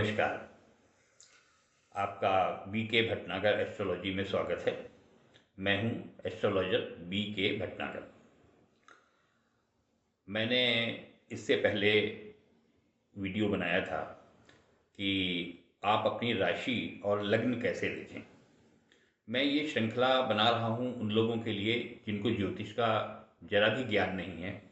नमस्कार। आपका BK Bhatnagar astrology में स्वागत है। मैं हूं एस्ट्रोलॉजर बीके भटनागर। मैंने इससे पहले वीडियो बनाया था कि आप अपनी राशि और लग्न कैसे देखें। मैं ये श्रृंखला बना रहा हूं उन लोगों के लिए जिनको ज्योतिष का जरा भी ज्ञान नहीं है,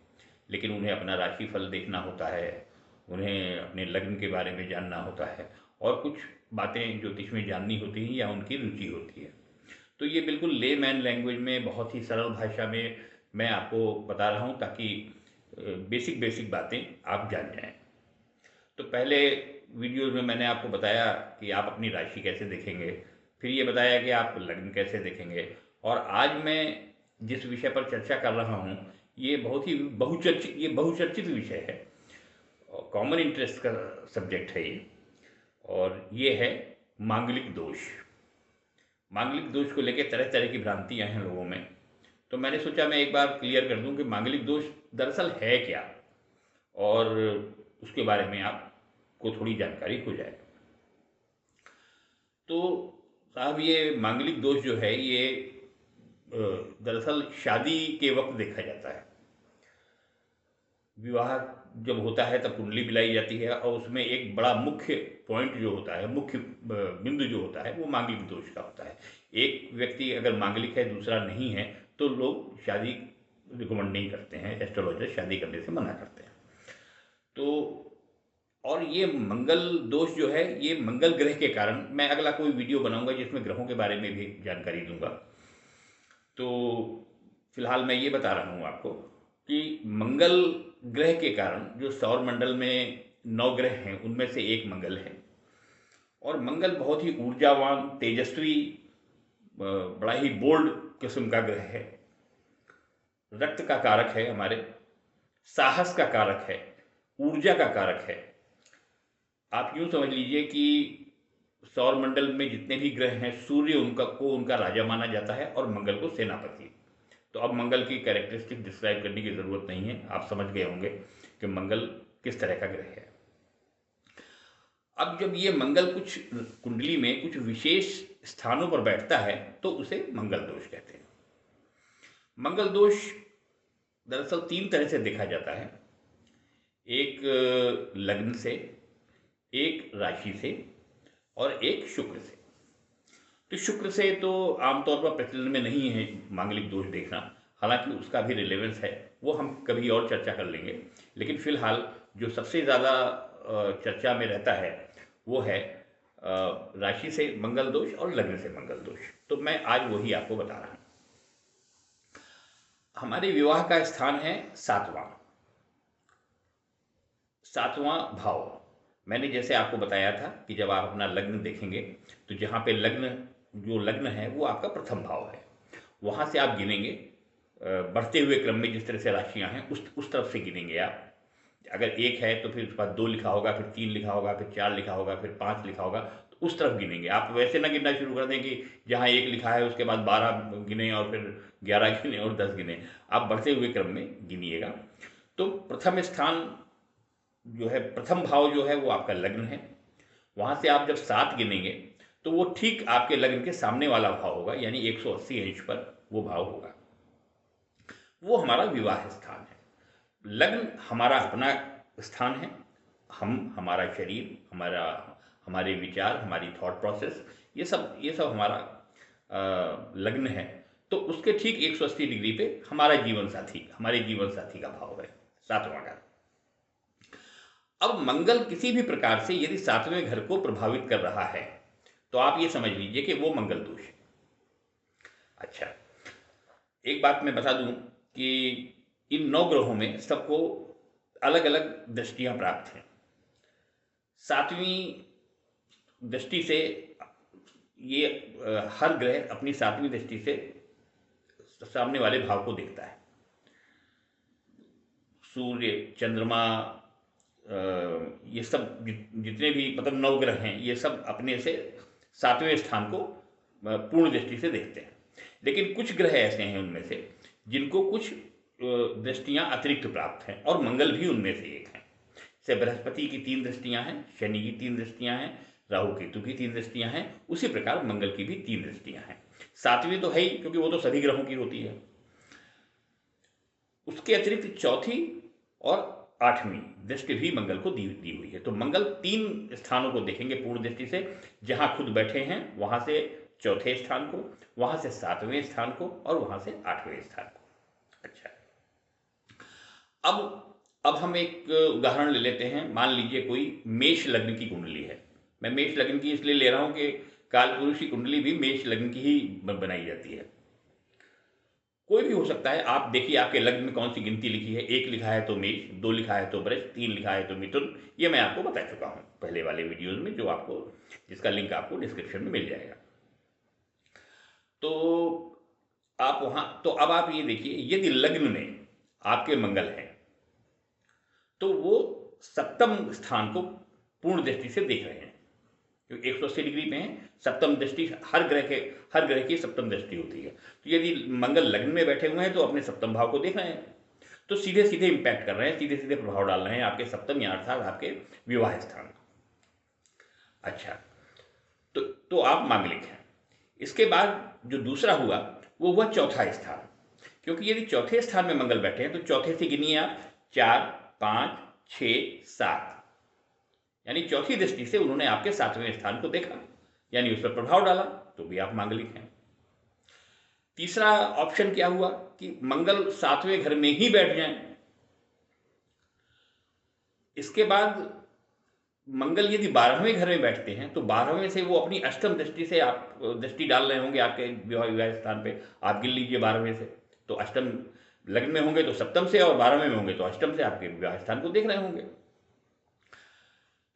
लेकिन उन्हें अपना राशि फल देखना होता है, उन्हें अपने लग्न के बारे में जानना होता है और कुछ बातें ज्योतिष में जाननी होती हैं या उनकी रुचि होती है। तो ये बिल्कुल ले मैन लैंग्वेज में बहुत ही सरल भाषा में मैं आपको बता रहा हूँ ताकि बेसिक बेसिक बातें आप जान जाएं। तो पहले वीडियोज़ में मैंने आपको बताया कि आप अपनी राशि कैसे देखेंगे, फिर ये बताया कि आप लग्न कैसे देखेंगे, और आज मैं जिस विषय पर चर्चा कर रहा हूँ ये बहुत ही बहुचर्चित विषय है, कॉमन इंटरेस्ट का सब्जेक्ट है ये, और ये है मांगलिक दोष। मांगलिक दोष को लेकर तरह तरह की भ्रांतियां हैं लोगों में, तो मैंने सोचा मैं एक बार क्लियर कर दूं कि मांगलिक दोष दरअसल है क्या, और उसके बारे में आपको थोड़ी जानकारी हो जाए। तो साहब, ये मांगलिक दोष जो है ये दरअसल शादी के वक्त देखा जाता है। विवाह जब होता है तब कुंडली मिलाई जाती है और उसमें एक बड़ा मुख्य पॉइंट जो होता है, मुख्य बिंदु जो होता है वो मांगलिक दोष का होता है। एक व्यक्ति अगर मांगलिक है, दूसरा नहीं है, तो लोग शादी रिकमेंड नहीं करते हैं, एस्ट्रोलॉजर शादी करने से मना करते हैं। तो और ये मंगल दोष जो है ये मंगल ग्रह के कारण, मैं अगला कोई वीडियो बनाऊंगा जिसमें ग्रहों के बारे में भी जानकारी दूंगा। तो फिलहाल मैं ये बता रहा हूँ आपको कि मंगल ग्रह के कारण जो सौर मंडल में 9 ग्रह हैं उनमें से एक मंगल है, और मंगल बहुत ही ऊर्जावान, तेजस्वी, बड़ा ही बोल्ड किस्म का ग्रह है। रक्त का कारक है, हमारे साहस का कारक है, ऊर्जा का कारक है। आप यूं समझ लीजिए कि सौर मंडल में जितने भी ग्रह हैं, सूर्य उनका राजा माना जाता है और मंगल को सेनापति। तो अब मंगल की कैरेक्टरिस्टिक डिस्क्राइब करने की ज़रूरत नहीं है, आप समझ गए होंगे कि मंगल किस तरह का ग्रह है। अब जब ये मंगल कुछ कुंडली में कुछ विशेष स्थानों पर बैठता है तो उसे मंगल दोष कहते हैं। मंगल दोष दरअसल 3 तरह से देखा जाता है, एक लग्न से, एक राशि से और एक शुक्र से। तो शुक्र से तो आमतौर पर प्रचलन में नहीं है मांगलिक दोष देखना, हालांकि उसका भी रिलेवेंस है, वो हम कभी और चर्चा कर लेंगे। लेकिन फिलहाल जो सबसे ज़्यादा चर्चा में रहता है वो है राशि से मंगल दोष और लग्न से मंगल दोष। तो मैं आज वही आपको बता रहा हूँ। हमारे विवाह का स्थान है सातवां भाव। मैंने जैसे आपको बताया था कि जब आप अपना लग्न देखेंगे तो जहाँ पे लग्न है वो आपका प्रथम भाव है, वहाँ से आप गिनेंगे बढ़ते हुए क्रम में, जिस तरह से राशियाँ हैं उस तरफ से गिनेंगे आप। अगर 1 है तो फिर उसके बाद 2 लिखा होगा, फिर 3 लिखा होगा, फिर 4 लिखा होगा, फिर 5 लिखा होगा, तो उस तरफ गिनेंगे आप। वैसे ना गिनना शुरू कर दें कि जहाँ 1 लिखा है उसके बाद 12 गिने और फिर 11 गिने और 10 गिने। आप बढ़ते हुए क्रम में गिनिएगा। तो प्रथम स्थान जो है, प्रथम भाव जो है वो आपका लग्न है। वहाँ से आप जब 7 गिनेंगे तो वो ठीक आपके लग्न के सामने वाला भाव होगा, यानी 180 अंश पर वो भाव होगा। वो हमारा विवाह स्थान है। लग्न हमारा अपना स्थान है, हमारा शरीर, हमारे विचार, हमारी थॉट प्रोसेस, ये सब हमारा लग्न है। तो उसके ठीक 180 डिग्री पे हमारे जीवन साथी का भाव है 7वां घर। अब मंगल किसी भी प्रकार से यदि 7वें घर को प्रभावित कर रहा है तो आप ये समझ लीजिए कि वो मंगल दोष है। अच्छा, एक बात मैं बता दूं कि इन 9 ग्रहों में सबको अलग अलग दृष्टियां प्राप्त हैं। 7वीं दृष्टि से ये हर ग्रह अपनी 7वीं दृष्टि से सामने वाले भाव को देखता है। सूर्य, चंद्रमा, ये सब जितने भी मतलब 9 ग्रह हैं, ये सब अपने से 7वें स्थान को पूर्ण दृष्टि से देखते हैं। लेकिन कुछ ग्रह ऐसे हैं उनमें से जिनको कुछ दृष्टियां अतिरिक्त प्राप्त हैं, और मंगल भी उनमें से एक है। से बृहस्पति की 3 दृष्टियां हैं, शनि की 3 दृष्टियां हैं, राहु केतु की 3 दृष्टियां हैं, उसी प्रकार मंगल की भी 3 दृष्टियां हैं। 7वीं तो है ही, क्योंकि वो तो सभी ग्रहों की होती है। उसके अतिरिक्त चौथी और 8वीं दृष्टि भी मंगल को दी हुई है। तो मंगल 3 स्थानों को देखेंगे पूर्ण दृष्टि से, जहां खुद बैठे हैं वहां से चौथे स्थान को, वहां से 7वें स्थान को, और वहां से 8वें स्थान को। अच्छा, अब हम एक उदाहरण ले लेते हैं। मान लीजिए कोई मेष लग्न की कुंडली है। मैं मेष लग्न की इसलिए ले रहा हूं कि कालपुरुष की कुंडली भी मेष लग्न की ही बनाई जाती है। कोई भी हो सकता है। आप देखिए आपके लग्न में कौन सी गिनती लिखी है। 1 लिखा है तो मेष, 2 लिखा है तो वृष, 3 लिखा है तो मिथुन। ये मैं आपको बता चुका हूं पहले वाले वीडियोज में, जो आपको, जिसका लिंक आपको डिस्क्रिप्शन में मिल जाएगा। तो आप वहां, तो अब आप ये देखिए, यदि लग्न में आपके मंगल है तो वो 7म स्थान को पूर्ण दृष्टि से देख रहे हैं, क्योंकि 180 डिग्री पे है। 7म दृष्टि हर ग्रह की 7म दृष्टि होती है। तो यदि मंगल लग्न में बैठे हुए हैं तो अपने 7म भाव को देख रहे हैं, तो सीधे सीधे इंपैक्ट कर रहे हैं, सीधे सीधे प्रभाव डाल रहे हैं आपके 7म या अर्थात आपके विवाह स्थान। अच्छा, तो आप मांगलिक हैं। इसके बाद जो दूसरा हुआ वो हुआ चौथा स्थान, क्योंकि यदि चौथे स्थान में मंगल बैठे हैं तो चौथे से गिनिए आप 4, 5, 6, 7, यानी चौथी दृष्टि से उन्होंने आपके 7वें स्थान को देखा, यानी उस पर प्रभाव डाला, तो भी आप मांगलिक हैं। तीसरा ऑप्शन क्या हुआ कि मंगल 7वें घर में ही बैठ जाएं। इसके बाद मंगल यदि 12वें घर में बैठते हैं तो 12वें से वो अपनी अष्टम दृष्टि से आप दृष्टि डाल रहे होंगे आपके विवाह स्थान पे। आप गिन लीजिए 12वें से, तो अष्टम लग्न में होंगे तो 7म से, और 12वें में होंगे तो अष्टम से आपके विवाह स्थान को देख रहे होंगे।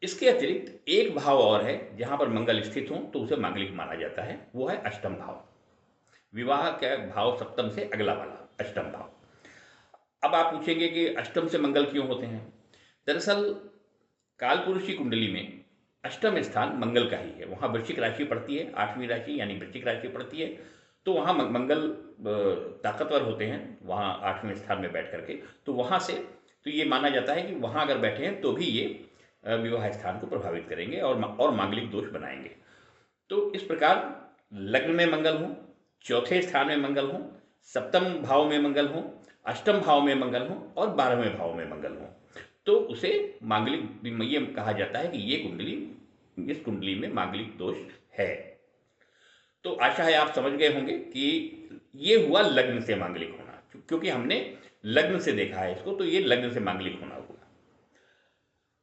इसके अतिरिक्त एक भाव और है जहां पर मंगल स्थित हो तो उसे मांगलिक माना जाता है, वो है अष्टम भाव। विवाह का भाव 7म से अगला वाला अष्टम भाव। अब आप पूछेंगे कि अष्टम से मंगल क्यों होते हैं। दरअसल कालपुरुष की कुंडली में अष्टम स्थान मंगल का ही है। वहां वृश्चिक राशि पड़ती है, 8वीं राशि यानी वृश्चिक राशि पड़ती है, तो वहां मंगल ताकतवर होते हैं वहां 8वें स्थान में बैठ करके। तो वहां से तो ये माना जाता है कि वहां अगर बैठे हैं तो भी ये विवाह स्थान को प्रभावित करेंगे और मांगलिक दोष बनाएंगे। तो इस प्रकार लग्न में मंगल हो, चौथे स्थान में मंगल हो, 7म भाव में मंगल हो, अष्टम भाव में मंगल हो और 12वें भाव में मंगल हो, तो उसे मांगलिक, ये कहा जाता है कि ये कुंडली, इस कुंडली में मांगलिक दोष है। तो आशा है आप समझ गए होंगे कि ये हुआ लग्न से मांगलिक होना, क्योंकि हमने लग्न से देखा है इसको, तो ये लग्न से मांगलिक होना हुआ।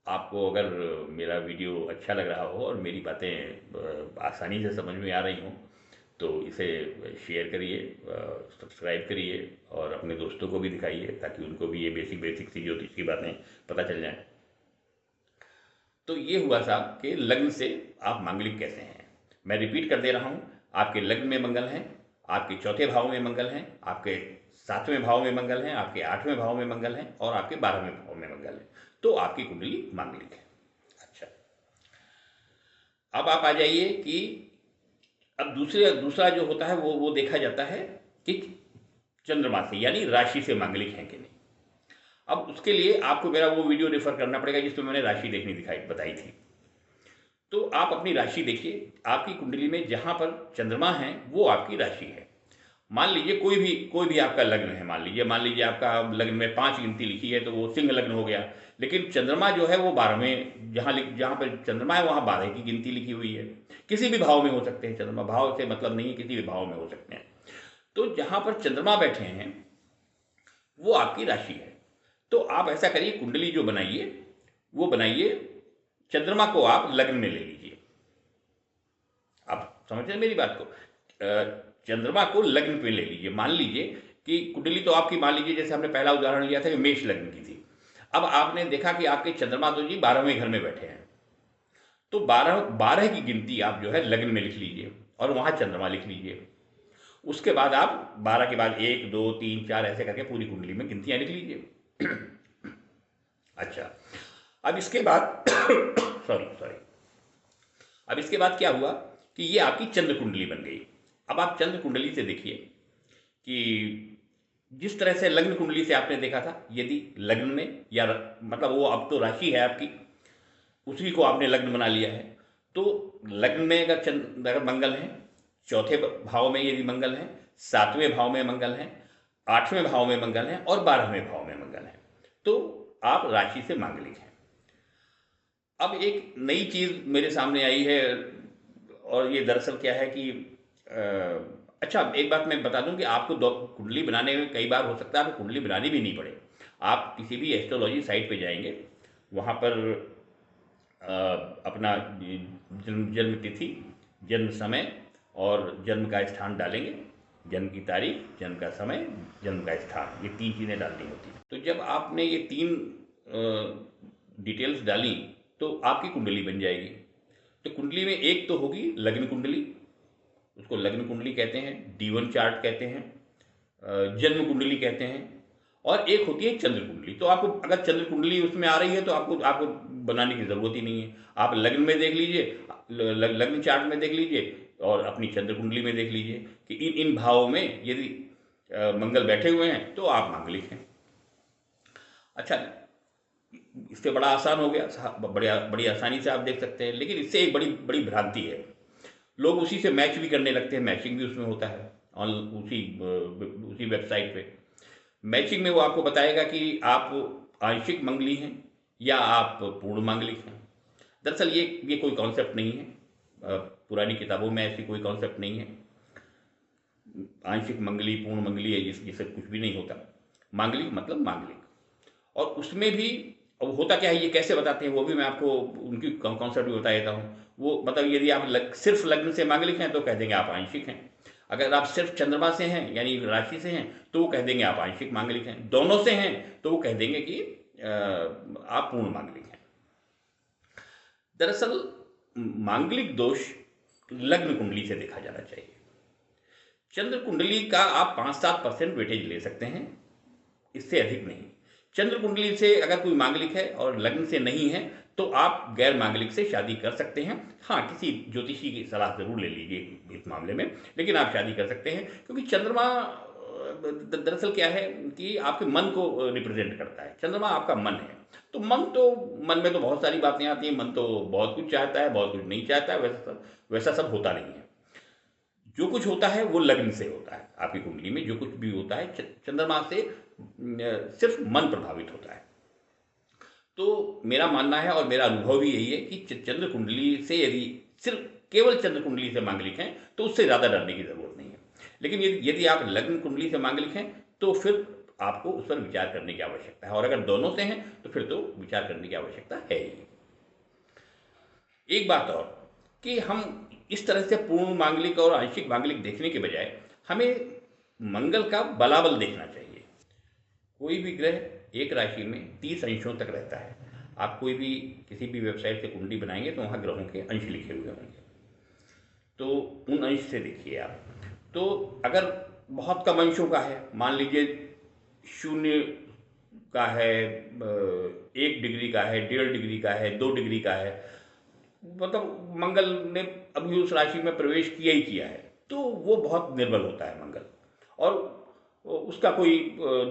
आपको अगर मेरा वीडियो अच्छा लग रहा हो और मेरी बातें आसानी से समझ में आ रही हों तो इसे शेयर करिए, सब्सक्राइब करिए और अपने दोस्तों को भी दिखाइए, ताकि उनको भी ये बेसिक सी ज्योतिष की बातें पता चल जाएं। तो ये हुआ साहब कि लग्न से आप मांगलिक कैसे हैं। मैं रिपीट कर दे रहा हूँ, आपके लग्न में मंगल हैं, आपके चौथे भाव में मंगल हैं, आपके 7वें भाव में मंगल हैं, आपके 8वें भाव में मंगल हैं और आपके 12वें भाव में मंगल हैं, तो आपकी कुंडली मांगलिक है। अच्छा, अब आप आ जाइए कि अब दूसरा जो होता है वो देखा जाता है कि चंद्रमा से यानी राशि से मांगलिक है कि नहीं। अब उसके लिए आपको मेरा वो वीडियो रेफर करना पड़ेगा जिसमें मैंने राशि देखनी बताई थी। तो आप अपनी राशि देखिए, आपकी कुंडली में जहां पर चंद्रमा है वो आपकी राशि है। मान लीजिए कोई भी आपका लग्न है, मान लीजिए आपका लग्न में 5 गिनती लिखी है तो वो सिंह लग्न हो गया, लेकिन चंद्रमा जो है वो 12वें, जहां पर चंद्रमा है वहां 12 की गिनती लिखी हुई है। किसी भी भाव में हो सकते हैं चंद्रमा, भाव से मतलब नहीं है, किसी भी भाव में हो सकते हैं। तो जहां पर चंद्रमा बैठे हैं वो आपकी राशि है। तो आप ऐसा करिए, कुंडली जो बनाइए वो बनाइए, चंद्रमा को आप लग्न में ले लीजिए। आप समझ रहे हैं मेरी बात को, चंद्रमा को लग्न पे ले लीजिए। मान लीजिए कि कुंडली तो आपकी, मान लीजिए जैसे हमने पहला उदाहरण लिया था कि मेष लग्न की थी। अब आपने देखा कि आपके चंद्रमा तो जी 12वें घर में बैठे हैं, तो 12 की गिनती आप जो है लग्न में लिख लीजिए और वहां चंद्रमा लिख लीजिए। उसके बाद आप 12 के बाद 1, 2, 3, 4 ऐसे करके पूरी कुंडली में गिनतियां लिख लीजिए। अच्छा, अब इसके बाद सॉरी अब इसके बाद क्या हुआ कि ये आपकी चंद्र कुंडली बन गई। अब आप चंद्र कुंडली से देखिए कि जिस तरह से लग्न कुंडली से आपने देखा था, यदि लग्न में या मतलब वो अब तो राशि है आपकी, उसी को आपने लग्न बना लिया है, तो लग्न में अगर मंगल है, चौथे भाव में यदि मंगल है, सातवें भाव में मंगल है, आठवें भाव में मंगल है और 12वें भाव में मंगल है, तो आप राशि से मांगलिक हैं। अब एक नई चीज मेरे सामने आई है, और ये दरअसल क्या है कि अच्छा, एक बात मैं बता दूं कि आपको दो कुंडली बनाने में कई बार हो सकता है आपको कुंडली बनानी भी नहीं पड़े। आप किसी भी एस्ट्रोलॉजी साइट पे जाएंगे, वहाँ पर अपना जन्म तिथि, जन्म समय और जन्म का स्थान डालेंगे, जन्म की तारीख, जन्म का समय, जन्म का स्थान, ये 3 चीज़ें डालनी होती हैं। तो जब आपने ये 3 डिटेल्स डाली तो आपकी कुंडली बन जाएगी। तो कुंडली में एक तो होगी लग्न कुंडली, उसको लग्न कुंडली कहते हैं, D1 चार्ट कहते हैं, जन्म कुंडली कहते हैं, और एक होती है चंद्र कुंडली। तो आपको अगर चंद्र कुंडली उसमें आ रही है तो आपको आपको बनाने की ज़रूरत ही नहीं है। आप लग्न में देख लीजिए, लग्न चार्ट में देख लीजिए और अपनी चंद्र कुंडली में देख लीजिए कि इन इन भावों में यदि मंगल बैठे हुए हैं तो आप मांगलिक हैं। अच्छा, इससे बड़ा आसान हो गया, बड़ी आसानी से आप देख सकते हैं। लेकिन इससे एक बड़ी बड़ी भ्रांति है, लोग उसी से मैच भी करने लगते हैं, मैचिंग भी उसमें होता है ऑन उसी वेबसाइट पे। मैचिंग में वो आपको बताएगा कि आप आंशिक मंगली हैं या आप पूर्ण मांगलिक हैं। दरअसल ये कोई कॉन्सेप्ट नहीं है, पुरानी किताबों में ऐसी कोई कॉन्सेप्ट नहीं है। आंशिक मंगली, पूर्ण मंगली है, ये सब कुछ भी नहीं होता। मांगलिक मतलब मांगलिक। और उसमें भी अब होता क्या है, ये कैसे बताते हैं वो भी मैं आपको उनकी कॉन्सेप्ट भी बता देता हूँ। वो मतलब यदि आप सिर्फ लग्न से मांगलिक हैं तो कह देंगे आप आंशिक हैं। अगर आप सिर्फ चंद्रमा से हैं यानी राशि से हैं तो वो कह देंगे आप आंशिक मांगलिक हैं। दोनों से हैं तो वो कह देंगे कि आप पूर्ण मांगलिक हैं। दरअसल मांगलिक दोष लग्न कुंडली से देखा जाना चाहिए। चंद्र कुंडली का आप 5-7% वेटेज ले सकते हैं, इससे अधिक नहीं। चंद्र कुंडली से अगर कोई मांगलिक है और लग्न से नहीं है तो आप गैर मांगलिक से शादी कर सकते हैं। हाँ, किसी ज्योतिषी की सलाह जरूर ले लीजिए इस मामले में, लेकिन आप शादी कर सकते हैं। क्योंकि चंद्रमा दरअसल क्या है कि आपके मन को रिप्रेजेंट करता है। चंद्रमा आपका मन है, तो मन में तो बहुत सारी बातें आती हैं। मन तो बहुत कुछ चाहता है, बहुत कुछ नहीं चाहता है। वैसा सब होता नहीं है। जो कुछ होता है वो लग्न से होता है। आपकी कुंडली में जो कुछ भी होता है चंद्रमा से सिर्फ मन प्रभावित होता है। तो मेरा मानना है और मेरा अनुभव भी यही है कि चंद्र कुंडली से यदि सिर्फ केवल चंद्र कुंडली से मांगलिक हैं तो उससे ज़्यादा डरने की ज़रूरत नहीं है। लेकिन यदि आप लग्न कुंडली से मांगलिक हैं तो फिर आपको उस पर विचार करने की आवश्यकता है, और अगर दोनों से हैं तो फिर तो विचार करने की आवश्यकता है ही। एक बात और कि हम इस तरह से पूर्ण मांगलिक और आंशिक मांगलिक देखने के बजाय हमें मंगल का बलाबल देखना चाहिए। कोई भी ग्रह एक राशि में 30 अंशों तक रहता है। आप कोई भी किसी भी वेबसाइट से कुंडली बनाएंगे तो वहाँ ग्रहों के अंश लिखे हुए होंगे, तो उन अंश से देखिए आप। तो अगर बहुत कम अंशों का है, मान लीजिए 0 का है, 1 डिग्री का है, 1.5 डिग्री का है, 2 डिग्री का है, मतलब मंगल ने अभी उस राशि में प्रवेश किया ही किया है, तो वो बहुत निर्बल होता है मंगल, और उसका कोई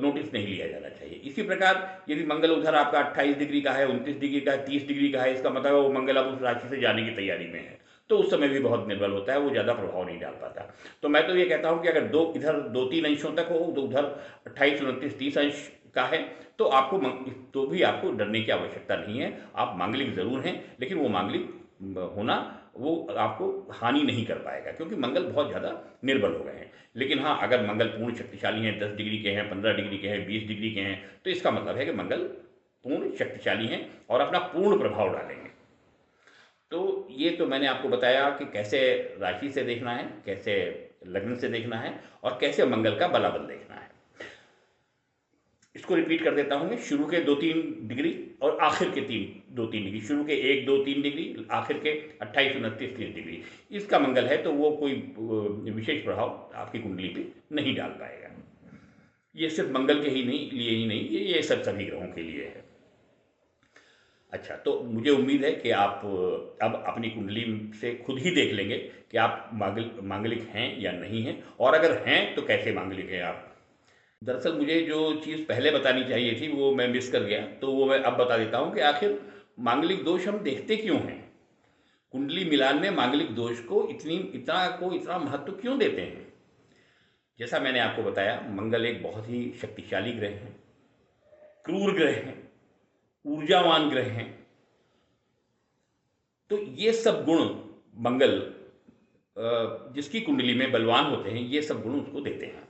नोटिस नहीं लिया जाना चाहिए। इसी प्रकार यदि मंगल उधर आपका 28 डिग्री का है, 29 डिग्री का है, 30 डिग्री का है, इसका मतलब वो मंगल अब उस राशि से जाने की तैयारी में है, तो उस समय भी बहुत निर्बल होता है, वो ज़्यादा प्रभाव नहीं डाल पाता। तो मैं तो ये कहता हूँ कि अगर इधर 2-3 अंशों तक हो, तो उधर 28, 29, 30 अंश का है तो आपको तो भी आपको डरने की आवश्यकता नहीं है। आप मांगलिक जरूर हैं, लेकिन वो मांगलिक होना वो आपको हानि नहीं कर पाएगा, क्योंकि मंगल बहुत ज़्यादा निर्बल हो गए हैं। लेकिन हाँ, अगर मंगल पूर्ण शक्तिशाली हैं, 10 डिग्री के हैं, 15 डिग्री के हैं, 20 डिग्री के हैं, तो इसका मतलब है कि मंगल पूर्ण शक्तिशाली हैं और अपना पूर्ण प्रभाव डालेंगे। तो ये तो मैंने आपको बताया कि कैसे राशि से देखना है, कैसे लग्न से देखना है, और कैसे मंगल का बलाबल देखना है। इसको रिपीट कर देता हूँ मैं, शुरू के 2-3 डिग्री और आखिर के 2-3 डिग्री। शुरू के 1-2-3 डिग्री, आखिर के 28, 29, 30 डिग्री इसका मंगल है, तो वो कोई विशेष प्रभाव आपकी कुंडली पे नहीं डाल पाएगा। ये सिर्फ मंगल के लिए ही नहीं, ये सब सभी ग्रहों के लिए है। अच्छा, तो मुझे उम्मीद है कि आप अब अपनी कुंडली से खुद ही देख लेंगे कि आप मांगलिक हैं या नहीं हैं, और अगर हैं तो कैसे मांगलिक हैं आप। दरअसल मुझे जो चीज़ पहले बतानी चाहिए थी वो मैं मिस कर गया, तो वो मैं अब बता देता हूँ कि आखिर मांगलिक दोष हम देखते क्यों हैं, कुंडली मिलान में मांगलिक दोष को इतना महत्व क्यों देते हैं। जैसा मैंने आपको बताया, मंगल एक बहुत ही शक्तिशाली ग्रह है, क्रूर ग्रह है, ऊर्जावान ग्रह है। तो ये सब गुण मंगल जिसकी कुंडली में बलवान होते हैं, ये सब गुण उसको देते हैं।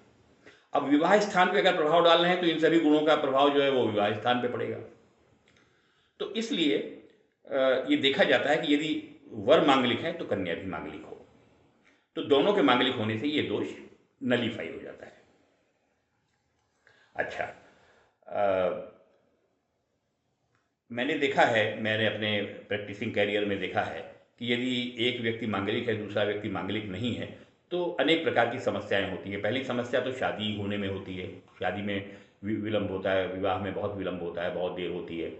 अब विवाह स्थान पे अगर प्रभाव डालना है तो इन सभी गुणों का प्रभाव जो है वो विवाह स्थान पे पड़ेगा। तो इसलिए ये देखा जाता है कि यदि वर मांगलिक है तो कन्या भी मांगलिक हो, तो दोनों के मांगलिक होने से ये दोष नलीफाई हो जाता है। अच्छा, मैंने देखा है, मैंने अपने प्रैक्टिसिंग कैरियर में देखा है कि यदि एक व्यक्ति मांगलिक है, दूसरा व्यक्ति मांगलिक नहीं है, तो अनेक प्रकार की समस्याएं होती हैं। पहली समस्या तो शादी होने में होती है, शादी में विलंब होता है, विवाह में बहुत विलंब होता है, बहुत देर होती है,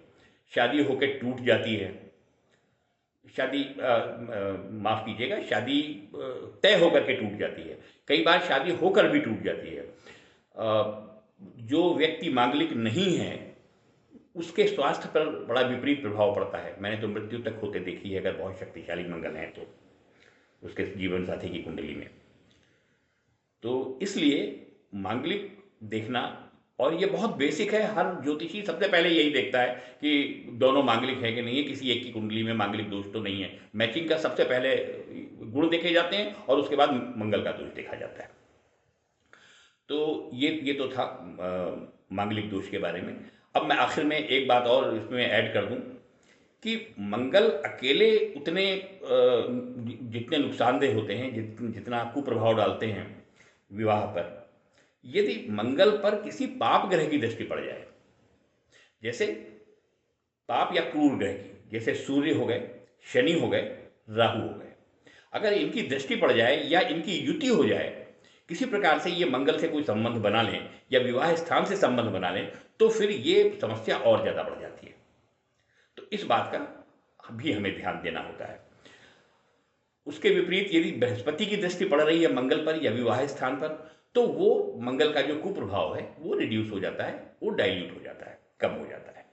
शादी होकर टूट जाती है, शादी माफ़ कीजिएगा, शादी तय होकर के टूट जाती है, कई बार शादी होकर भी टूट जाती है। जो व्यक्ति मांगलिक नहीं है उसके स्वास्थ्य पर बड़ा विपरीत प्रभाव पड़ता है। मैंने तो मृत्यु तक होते देखी है, अगर बहुत शक्तिशाली मंगल है तो उसके जीवन साथी की कुंडली में। तो इसलिए मांगलिक देखना, और ये बहुत बेसिक है, हर ज्योतिषी सबसे पहले यही देखता है कि दोनों मांगलिक है कि नहीं है, किसी एक की कुंडली में मांगलिक दोष तो नहीं है। मैचिंग का सबसे पहले गुण देखे जाते हैं और उसके बाद मंगल का दोष देखा जाता है। तो ये तो था मांगलिक दोष के बारे में। अब मैं आखिर में एक बात और इसमें ऐड कर दूं कि मंगल अकेले उतने जितने नुकसानदेह होते हैं, जितना कुप्रभाव डालते हैं विवाह पर, यदि मंगल पर किसी पाप ग्रह की दृष्टि पड़ जाए, जैसे पाप या क्रूर ग्रह की, जैसे सूर्य हो गए, शनि हो गए, राहु हो गए, अगर इनकी दृष्टि पड़ जाए या इनकी युति हो जाए, किसी प्रकार से ये मंगल से कोई संबंध बना लें या विवाह स्थान से संबंध बना लें, तो फिर ये समस्या और ज़्यादा बढ़ जाती है। तो इस बात का भी हमें ध्यान देना होता है। उसके विपरीत यदि बृहस्पति की दृष्टि पड़ रही है मंगल पर या विवाह स्थान पर, तो वो मंगल का जो कुप्रभाव है वो रिड्यूस हो जाता है, वो डाइल्यूट हो जाता है, कम हो जाता है।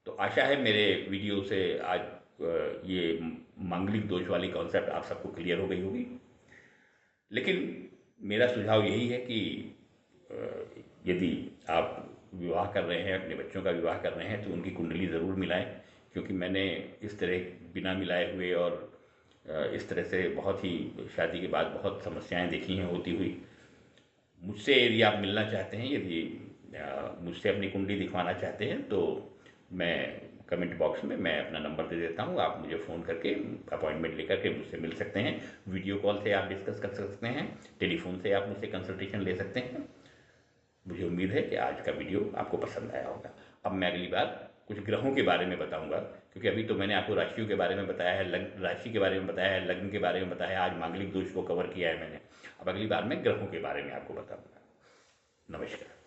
तो आशा है मेरे वीडियो से आज ये मांगलिक दोष वाली कॉन्सेप्ट आप सबको क्लियर हो गई होगी। लेकिन मेरा सुझाव यही है कि यदि आप विवाह कर रहे हैं, अपने बच्चों का विवाह कर रहे हैं, तो उनकी कुंडली ज़रूर मिलाएं, क्योंकि मैंने इस तरह बिना मिलाए हुए और इस तरह से बहुत ही शादी के बाद बहुत समस्याएं देखी हैं होती हुई। मुझसे यदि आप मिलना चाहते हैं, यदि मुझसे अपनी कुंडली दिखवाना चाहते हैं, तो मैं कमेंट बॉक्स में मैं अपना नंबर दे देता हूँ, आप मुझे फ़ोन करके अपॉइंटमेंट लेकर के मुझसे मिल सकते हैं। वीडियो कॉल से आप डिस्कस कर सकते हैं, टेलीफोन से आप मुझसे कंसल्टेशन ले सकते हैं। मुझे उम्मीद है कि आज का वीडियो आपको पसंद आया होगा। अब मैं अगली बार कुछ ग्रहों के बारे में बताऊंगा, क्योंकि अभी तो मैंने आपको राशियों के बारे में बताया है, राशि के बारे में बताया है, लग्न के बारे में बताया है, आज मांगलिक दोष को कवर किया है मैंने। अब अगली बार मैं ग्रहों के बारे में आपको बताऊंगा। नमस्कार।